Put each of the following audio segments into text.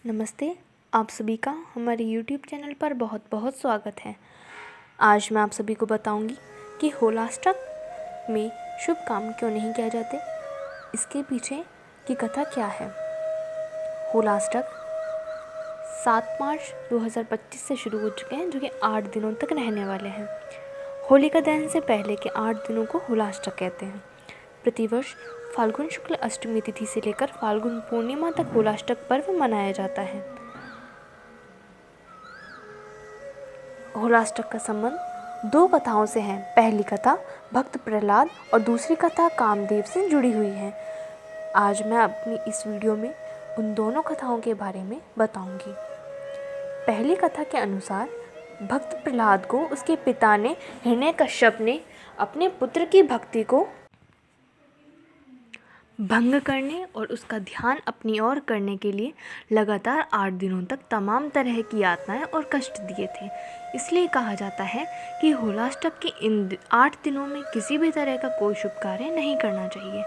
नमस्ते। आप सभी का हमारे YouTube चैनल पर बहुत बहुत स्वागत है। आज मैं आप सभी को बताऊंगी कि होलाष्टक में शुभ काम क्यों नहीं किए जाते, इसके पीछे की कथा क्या है। होलाष्टक 7 मार्च 2025 से शुरू हो चुके हैं, जो कि 8 दिनों तक रहने वाले हैं। होलिका दहन से पहले के 8 दिनों को होलाष्टक कहते हैं। प्रतिवर्ष फाल्गुन शुक्ल अष्टमी तिथि से लेकर फाल्गुन पूर्णिमा तक होलाष्टक पर्व मनाया जाता है। होलाष्टक का संबंध 2 कथाओं से है। पहली कथा भक्त प्रहलाद और दूसरी कथा कामदेव से जुड़ी हुई है। आज मैं अपनी इस वीडियो में उन दोनों कथाओं के बारे में बताऊंगी। पहली कथा के अनुसार भक्त प्रहलाद को उसके पिता ने हिरण्यकश्यप ने अपने पुत्र की भक्ति को भंग करने और उसका ध्यान अपनी ओर करने के लिए लगातार 8 दिनों तक तमाम तरह की यातनाएं और कष्ट दिए थे। इसलिए कहा जाता है कि होलाष्टक के इन 8 दिनों में किसी भी तरह का कोई शुभ कार्य नहीं करना चाहिए।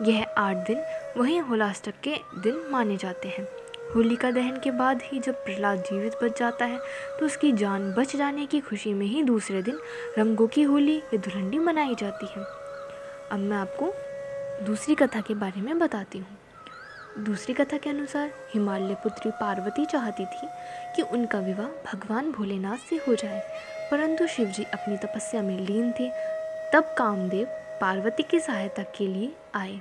यह 8 दिन वही होलाष्टक के दिन माने जाते हैं। होलिका दहन के बाद ही जब प्रहलाद जीवित बच जाता है तो उसकी जान बच जाने की खुशी में ही दूसरे दिन रंगों की होली या धुलंडी मनाई जाती है। अब मैं आपको दूसरी कथा के बारे में बताती हूँ। दूसरी कथा के अनुसार हिमालय पुत्री पार्वती चाहती थी कि उनका विवाह भगवान भोलेनाथ से हो जाए, परंतु शिवजी अपनी तपस्या में लीन थे। तब कामदेव पार्वती की सहायता के लिए आए।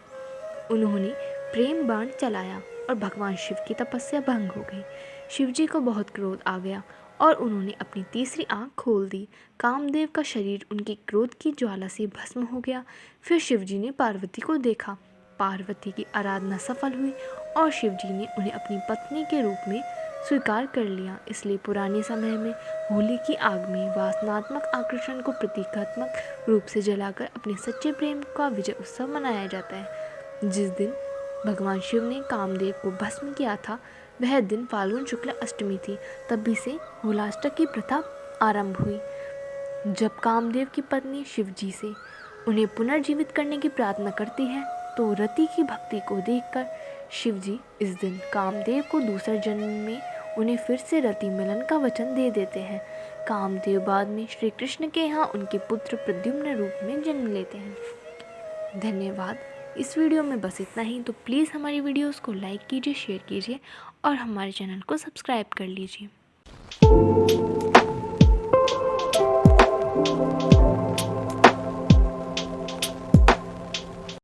उन्होंने प्रेम बाण चलाया और भगवान शिव की तपस्या भंग हो गई। शिवजी को बहुत क्रोध आ गया और उन्होंने अपनी तीसरी आंख खोल दी। कामदेव का शरीर उनके क्रोध की ज्वाला से भस्म हो गया। फिर शिवजी ने पार्वती को देखा। पार्वती की आराधना सफल हुई और शिवजी ने उन्हें अपनी पत्नी के रूप में स्वीकार कर लिया। इसलिए पुराने समय में होली की आग में वासनात्मक आकर्षण को प्रतीकात्मक रूप से जलाकर अपने सच्चे प्रेम का विजय उत्सव मनाया जाता है। जिस दिन भगवान शिव ने कामदेव को भस्म किया था, वह दिन फाल्गुन शुक्ल अष्टमी थी। तभी से होलाष्टक की प्रथा आरंभ हुई। जब कामदेव की पत्नी शिवजी से उन्हें पुनर्जीवित करने की प्रार्थना करती है तो रति की भक्ति को देखकर शिवजी इस दिन कामदेव को दूसरे जन्म में उन्हें फिर से रति मिलन का वचन दे देते हैं। कामदेव बाद में श्री कृष्ण के यहाँ उनके पुत्र प्रद्युम्न रूप में जन्म लेते हैं। धन्यवाद। इस वीडियो में बस इतना ही। तो प्लीज़ हमारी वीडियोस को लाइक कीजिए, शेयर कीजिए और हमारे चैनल को सब्सक्राइब कर लीजिए।